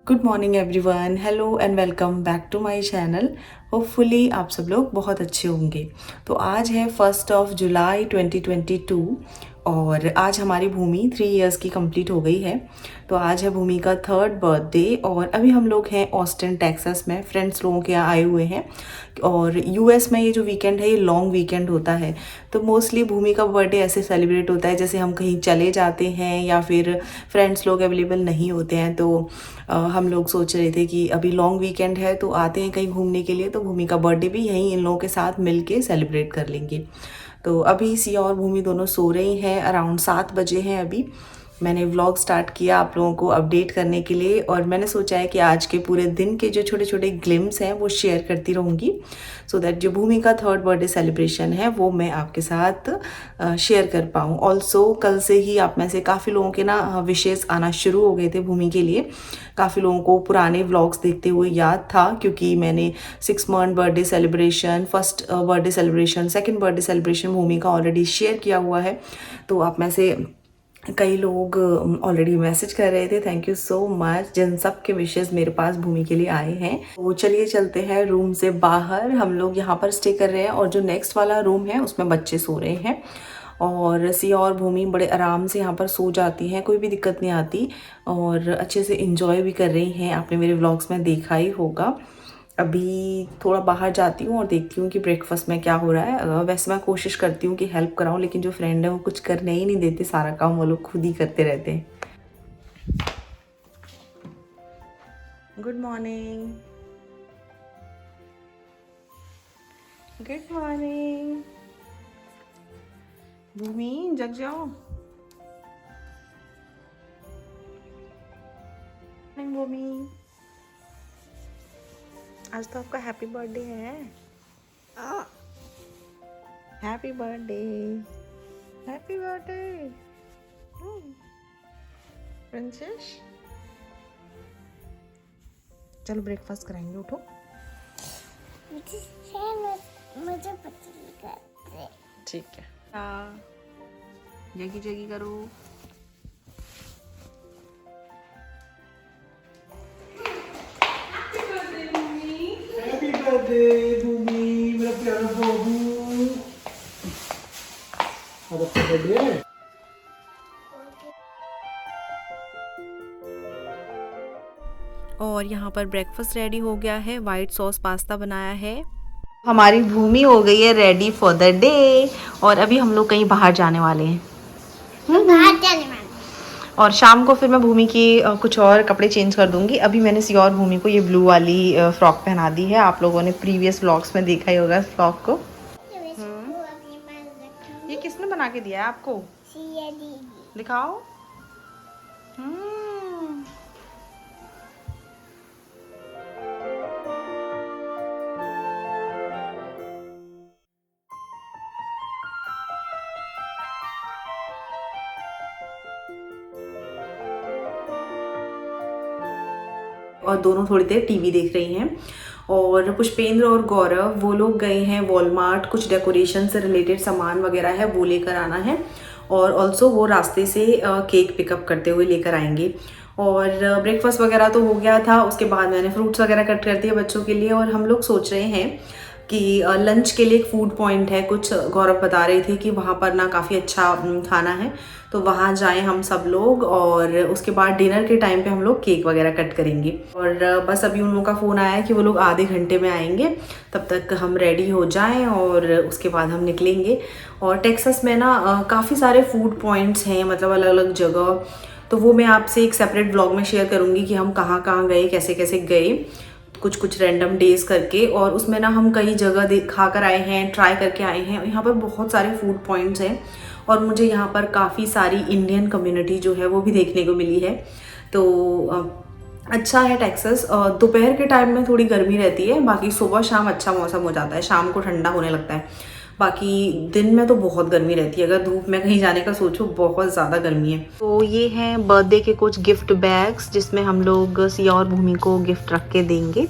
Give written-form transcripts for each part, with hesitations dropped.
Good morning everyone, hello and welcome back to my channel. Hopefully आप सब लोग बहुत अच्छे होंगे। तो आज है 1 जुलाई 2022 और आज हमारी भूमि 3 इयर्स की कंप्लीट हो गई है। तो आज है भूमि का 3rd बर्थडे और अभी हम लोग हैं ऑस्टिन टेक्सास में, फ्रेंड्स लोगों के यहाँ आए हुए हैं। और यूएस में ये जो वीकेंड है ये लॉन्ग वीकेंड होता है, तो मोस्टली भूमि का बर्थडे ऐसे सेलिब्रेट होता है जैसे हम कहीं चले जाते हैं या फिर फ्रेंड्स लोग अवेलेबल नहीं होते हैं। तो हम लोग सोच रहे थे कि अभी लॉन्ग वीकेंड है तो आते हैं कहीं घूमने के लिए, तो भूमि का बर्थडे भी यहीं इन लोगों के साथ मिल के सेलिब्रेट कर लेंगे। तो अभी सिया और भूमि दोनों सो रही हैं, अराउंड 7 बजे हैं अभी। मैंने व्लॉग स्टार्ट किया आप लोगों को अपडेट करने के लिए और मैंने सोचा है कि आज के पूरे दिन के जो छोटे छोटे ग्लिम्स हैं वो शेयर करती रहूँगी, सो दैट जो भूमि का 3rd बर्थडे सेलिब्रेशन है वो मैं आपके साथ शेयर कर पाऊँ। ऑल्सो कल से ही आप में से काफ़ी लोगों के ना विशेज़ आना शुरू हो गए थे भूमि के लिए। काफ़ी लोगों को पुराने व्लॉग्स देखते हुए याद था, क्योंकि मैंने 6 month birthday celebration, 1st birthday celebration, 2nd birthday celebration Bhumi का ऑलरेडी शेयर किया हुआ है। तो आप में से कई लोग ऑलरेडी मैसेज कर रहे थे, थैंक यू सो मच। जिन सब के विशेस मेरे पास भूमि के लिए आए हैं। तो चलिए चलते हैं रूम से बाहर। हम लोग यहाँ पर स्टे कर रहे हैं और जो नेक्स्ट वाला रूम है उसमें बच्चे सो रहे हैं और सिया और भूमि बड़े आराम से यहाँ पर सो जाती हैं, कोई भी दिक्कत नहीं आती और अच्छे से इंजॉय भी कर रही हैं। आपने मेरे व्लॉग्स में देखा ही होगा। अभी थोड़ा बाहर जाती हूँ और देखती हूँ कि ब्रेकफास्ट में क्या हो रहा है। वैसे मैं कोशिश करती हूँ कि हेल्प कराऊँ, लेकिन जो फ्रेंड है वो कुछ करने ही नहीं देते, सारा काम वो लोग खुद ही करते रहते हैं। Good morning, good morning. Bhumi जग जाओ। भूमि आज तो आपका हैप्पी बर्थडे है। Happy birthday, happy birthday princess. चलो ब्रेकफास्ट कराएंगे, उठो। मुझे पसंद करते। ठीक है, हाँ जगी जगी करो। हैप्पी बर्थडे भूमि, मेरा प्यारा बाबू। आज आपका बर्थडे है। और यहाँ पर ब्रेकफास्ट रेडी हो गया है, वाइट सॉस पास्ता बनाया है। हमारी भूमि हो गई है रेडी फॉर द डे और अभी हम लोग कहीं बाहर जाने वाले हैं। बाहर जाने वाले। और शाम को फिर मैं भूमि की कुछ और कपड़े चेंज कर दूंगी। अभी मैंने सिया और भूमि को ये ब्लू वाली फ्रॉक पहना दी है। आप लोगों ने प्रीवियस व्लॉग्स में देखा ही होगा इस फ्रॉक को। ये किसने बना के दिया है आपको? सिया दीदी। दिखाओ। और दोनों थोड़ी देर टीवी देख रही हैं। और पुष्पेंद्र और गौरव वो लोग गए हैं वॉलमार्ट, कुछ डेकोरेशन से रिलेटेड सामान वगैरह है वो लेकर आना है। और ऑल्सो वो रास्ते से केक पिकअप करते हुए लेकर आएंगे। और ब्रेकफास्ट वगैरह तो हो गया था, उसके बाद मैंने फ्रूट्स वगैरह कट कर दिए बच्चों के लिए। और हम लोग सोच रहे हैं कि लंच के लिए एक फूड पॉइंट है, कुछ गौरव बता रहे थे कि वहाँ पर ना काफ़ी अच्छा खाना है, तो वहाँ जाएं हम सब लोग। और उसके बाद डिनर के टाइम पे हम लोग केक वगैरह कट करेंगे। और बस अभी उन लोगों का फ़ोन आया है कि वो लोग आधे घंटे में आएंगे, तब तक हम रेडी हो जाएं और उसके बाद हम निकलेंगे। और टेक्सास में ना काफ़ी सारे फूड पॉइंट्स हैं, मतलब अलग अलग जगह, तो वो मैं आपसे एक सेपरेट ब्लॉग में शेयर करूँगी कि हम कहाँ कहाँ गए, कैसे कैसे गए, कुछ कुछ रैंडम डेज करके। और उसमें ना हम कई जगह खा कर आए हैं, ट्राई करके आए हैं। यहाँ पर बहुत सारे फूड पॉइंट्स हैं और मुझे यहाँ पर काफ़ी सारी इंडियन कम्युनिटी जो है वो भी देखने को मिली है। तो अच्छा है टेक्सास। दोपहर के टाइम में थोड़ी गर्मी रहती है, बाकी सुबह शाम अच्छा मौसम हो जाता है, शाम को ठंडा होने लगता है। बाकी दिन में तो बहुत गर्मी रहती है, अगर धूप में कहीं जाने का सोचो बहुत ज़्यादा गर्मी है। तो ये हैं बर्थडे के कुछ गिफ्ट बैग्स जिसमें हम लोग सिया और भूमि को गिफ्ट रख के देंगे।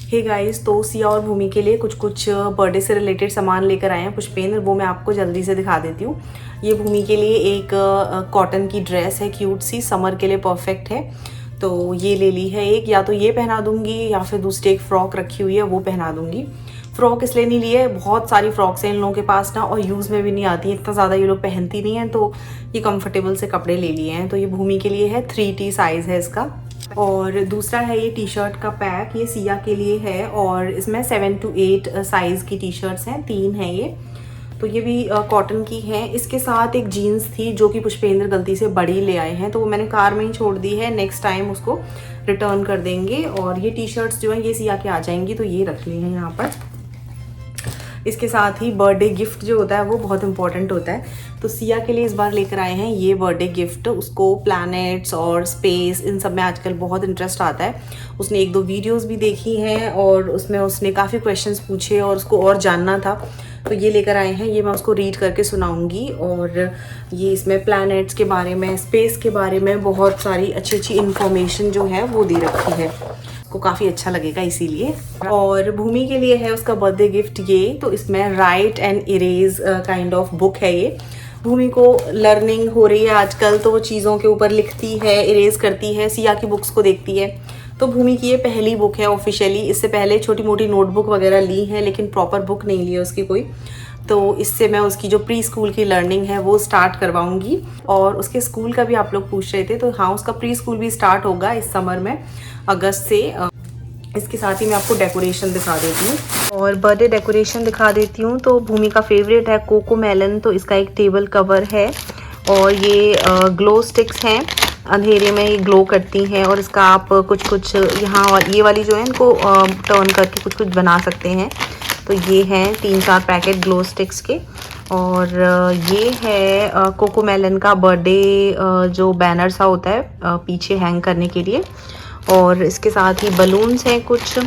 हे गाइस, तो सिया और भूमि के लिए कुछ कुछ बर्थडे से रिलेटेड सामान लेकर आए हैं पुष्पेंद्र, वो मैं आपको जल्दी से दिखा देती हूँ। ये भूमि के लिए एक कॉटन की ड्रेस है, क्यूट सी, समर के लिए परफेक्ट है। तो ये ले ली है एक, या तो ये पहना दूंगी या फिर दूसरी एक फ़्रॉक रखी हुई है वो पहना दूंगी। फ़्रॉक इसलिए नहीं ली है, बहुत सारी फ़्रॉक्स हैं इन लोगों के पास ना, और यूज़ में भी नहीं आती, इतना ज़्यादा ये लोग पहनती नहीं हैं, तो ये कंफर्टेबल से कपड़े ले लिए हैं। तो ये भूमि के लिए है, 3T साइज़ है इसका। और दूसरा है ये टी शर्ट का पैक, ये सिया के लिए है, और इसमें 7 to 8 साइज़ की टी शर्ट्स हैं, 3 हैं ये। तो ये भी कॉटन की है। इसके साथ एक जीन्स थी जो कि पुष्पेंद्र गलती से बड़ी ले आए हैं, तो वो मैंने कार में ही छोड़ दी है, नेक्स्ट टाइम उसको रिटर्न कर देंगे। और ये टी शर्ट्स जो हैं ये सिया के आ जाएंगी, तो ये रख ली हैं यहाँ पर। इसके साथ ही बर्थडे गिफ्ट जो होता है वो बहुत इंपॉर्टेंट होता है, तो सिया के लिए इस बार लेकर आए हैं ये बर्थडे गिफ्ट। उसको प्लैनेट्स और स्पेस इन सब में आजकल बहुत इंटरेस्ट आता है। उसने 1-2 वीडियोस भी देखी हैं और उसमें उसने काफ़ी क्वेश्चंस पूछे और उसको और जानना था, तो ये लेकर आए हैं। ये मैं उसको रीड करके सुनाऊंगी, और ये इसमें प्लैनेट्स के बारे में, स्पेस के बारे में बहुत सारी अच्छी अच्छी इन्फॉर्मेशन जो है वो दे रखी है, को काफ़ी अच्छा लगेगा इसीलिए। और भूमि के लिए है उसका बर्थडे गिफ्ट ये, तो इसमें right and erase kind of book है ये। भूमि को लर्निंग हो रही है आजकल, तो वो चीज़ों के ऊपर लिखती है, इरेज करती है, सिया की बुक्स को देखती है। तो भूमि की ये पहली बुक है ऑफिशियली। इससे पहले छोटी मोटी नोटबुक वगैरह ली है, लेकिन प्रॉपर बुक नहीं ली है उसकी कोई। तो इससे मैं उसकी जो प्री स्कूल की लर्निंग है वो स्टार्ट करवाऊंगी। और उसके स्कूल का भी आप लोग पूछ रहे थे, तो हाँ उसका प्री स्कूल भी स्टार्ट होगा इस समर में, अगस्त से। इसके साथ ही मैं आपको डेकोरेशन दिखा देती हूँ और बर्थडे डेकोरेशन दिखा देती हूँ। तो भूमि का फेवरेट है कोको मेलन, तो इसका एक टेबल कवर है, और ये ग्लो स्टिक्स हैं, अंधेरे में ये ग्लो करती हैं, और इसका आप कुछ कुछ यहाँ और ये वाली जो है इनको टर्न करके कुछ कुछ बना सकते हैं। तो ये हैं 3-4 पैकेट ग्लो स्टिक्स के। और ये है कोको मेलन का बर्थडे जो बैनर सा होता है पीछे हैंग करने के लिए, और इसके साथ ही बलून्स हैं कुछ।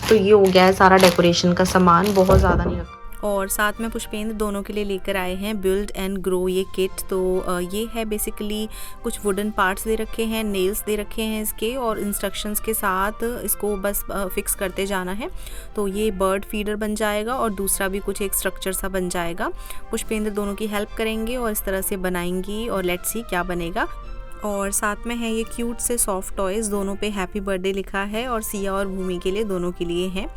तो ये हो गया है सारा डेकोरेशन का सामान, बहुत ज़्यादा नहीं रखा। और साथ में पुष्पेंद्र दोनों के लिए लेकर आए हैं बिल्ड एंड ग्रो ये किट। तो ये है बेसिकली कुछ वुडन पार्ट्स दे रखे हैं, नेल्स दे रखे हैं इसके, और इंस्ट्रक्शंस के साथ इसको बस फिक्स करते जाना है। तो ये बर्ड फीडर बन जाएगा और दूसरा भी कुछ एक स्ट्रक्चर सा बन जाएगा। पुष्पेंद्र दोनों की हेल्प करेंगे और इस तरह से बनाएंगी, और लेट्स सी क्या बनेगा। और साथ में है ये क्यूट से सॉफ्ट टॉयज़, दोनों पे हैप्पी बर्थडे लिखा है, और सिया और भूमि के लिए दोनों के लिए हैं।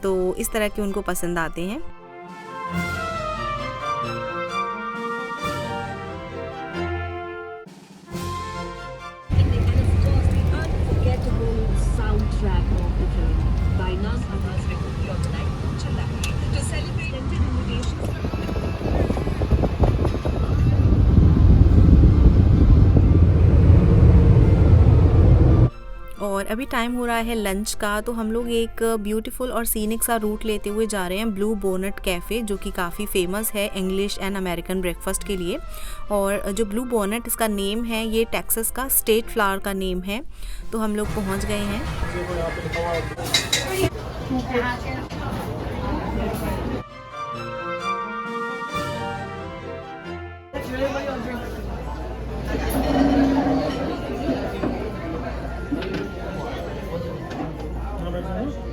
तो इस तरह के उनको पसंद आते हैं। और अभी टाइम हो रहा है लंच का, तो हम लोग एक ब्यूटीफुल और सीनिक सा रूट लेते हुए जा रहे हैं ब्लू बोनेट कैफ़े, जो कि काफ़ी फेमस है इंग्लिश एंड अमेरिकन ब्रेकफास्ट के लिए। और जो ब्लू बोनेट इसका नेम है, ये टेक्सास का स्टेट फ्लावर का नेम है। तो हम लोग पहुंच गए हैं।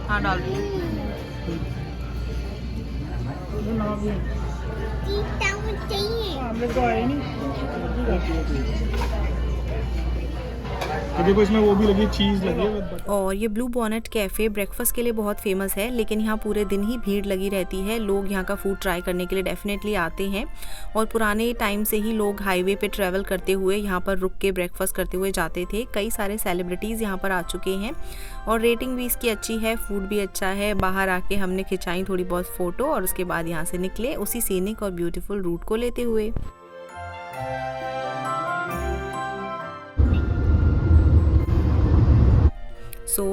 हाँ डाल दो। देखो इसमें वो भी लगी, चीज़ लगी है। और ये ब्लू बोनेट कैफ़े ब्रेकफास्ट के लिए बहुत फेमस है, लेकिन यहाँ पूरे दिन ही भीड़ लगी रहती है। लोग यहाँ का फूड ट्राई करने के लिए डेफिनेटली आते हैं, और पुराने टाइम से ही लोग हाईवे पे ट्रैवल करते हुए यहाँ पर रुक के ब्रेकफास्ट करते हुए जाते थे। कई सारे सेलिब्रिटीज़ यहाँ पर आ चुके हैं, और रेटिंग भी इसकी अच्छी है, फूड भी अच्छा है। बाहर आके हमने खिंचाई थोड़ी बहुत फ़ोटो, और उसके बाद यहाँ से निकले उसी सीनिक और ब्यूटीफुल रूट को लेते हुए।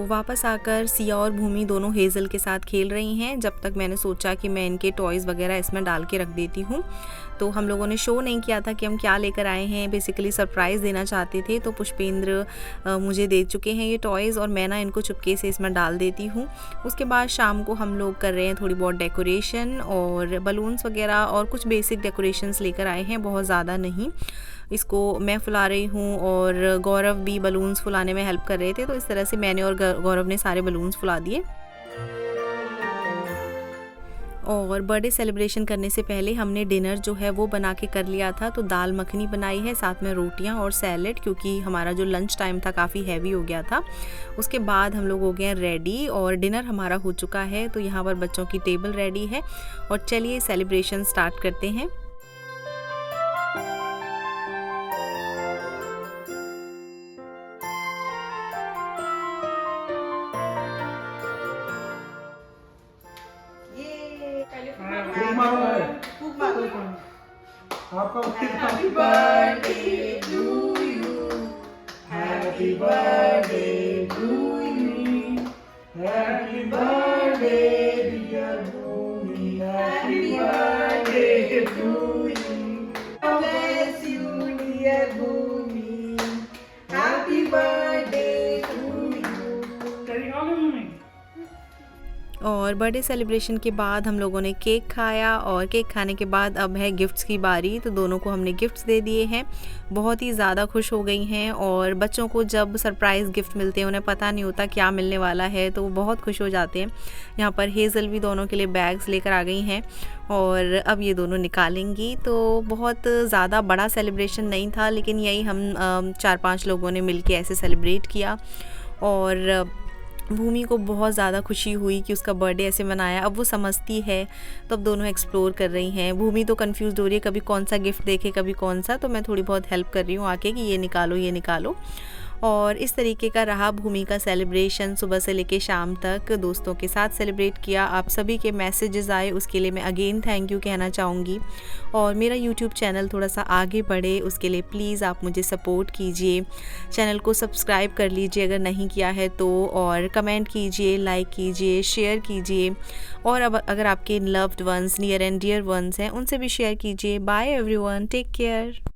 वापस आकर सिया और भूमि दोनों हेज़ल के साथ खेल रही हैं, जब तक मैंने सोचा कि मैं इनके टॉयज़ वगैरह इसमें डाल के रख देती हूँ। तो हम लोगों ने शो नहीं किया था कि हम क्या लेकर आए हैं, बेसिकली सरप्राइज़ देना चाहते थे। तो पुष्पेंद्र मुझे दे चुके हैं ये टॉयज़, और मैं ना इनको चुपके से इसमें डाल देती हूँ। उसके बाद शाम को हम लोग कर रहे हैं थोड़ी बहुत डेकोरेशन, और बलून्स वगैरह और कुछ बेसिक डेकोरेशंस लेकर आए हैं, बहुत ज़्यादा नहीं। इसको मैं फुला रही हूँ, और गौरव भी बलून्स फुलाने में हेल्प कर रहे थे। तो इस तरह से मैंने और गौरव ने सारे बलून्स फुला दिए। और बर्थडे सेलिब्रेशन करने से पहले हमने डिनर जो है वो बना के कर लिया था। तो दाल मखनी बनाई है, साथ में रोटियां और सैलेड, क्योंकि हमारा जो लंच टाइम था काफ़ी हैवी हो गया था। उसके बाद हम लोग हो गए रेडी और डिनर हमारा हो चुका है। तो यहाँ पर बच्चों की टेबल रेडी है और चलिए सेलिब्रेशन स्टार्ट करते हैं। Happy birthday to you. Happy birthday to you. Happy birthday dear Bhumi. Happy birthday to you. God bless you dear Bhumi. Happy birthday to you. Carry on Bhumi. और birthday celebration के बाद हम लोगों ने cake खाया और cake खाने के बाद अब है गिफ्ट्स की बारी। तो दोनों को हमने गिफ्ट्स दे दिए हैं। बहुत ही ज़्यादा खुश हो गई हैं और बच्चों को जब सरप्राइज़ गिफ्ट मिलते हैं उन्हें पता नहीं होता क्या मिलने वाला है, तो वो बहुत खुश हो जाते हैं। यहाँ पर हेज़ल भी दोनों के लिए बैग्स लेकर आ गई हैं और अब ये दोनों निकालेंगी। तो बहुत ज़्यादा बड़ा सेलिब्रेशन नहीं था, लेकिन यही हम 4-5 लोगों ने मिल के ऐसे सेलिब्रेट किया और भूमि को बहुत ज़्यादा खुशी हुई कि उसका बर्थडे ऐसे मनाया। अब वो समझती है, तो अब दोनों एक्सप्लोर कर रही हैं। भूमि तो कंफ्यूज हो रही है, कभी कौन सा गिफ्ट देखे कभी कौन सा, तो मैं थोड़ी बहुत हेल्प कर रही हूँ आके कि ये निकालो। और इस तरीके का रहा भूमि का सेलिब्रेशन। सुबह से लेके शाम तक दोस्तों के साथ सेलिब्रेट किया। आप सभी के मैसेजेस आए, उसके लिए मैं अगेन थैंक यू कहना चाहूँगी। और मेरा यूट्यूब चैनल थोड़ा सा आगे बढ़े, उसके लिए प्लीज़ आप मुझे सपोर्ट कीजिए। चैनल को सब्सक्राइब कर लीजिए अगर नहीं किया है तो, और कमेंट कीजिए, लाइक कीजिए, शेयर कीजिए। और अब अगर आपके loved ones, near and dear ones हैं, उनसे भी शेयर कीजिए। Bye everyone, take care.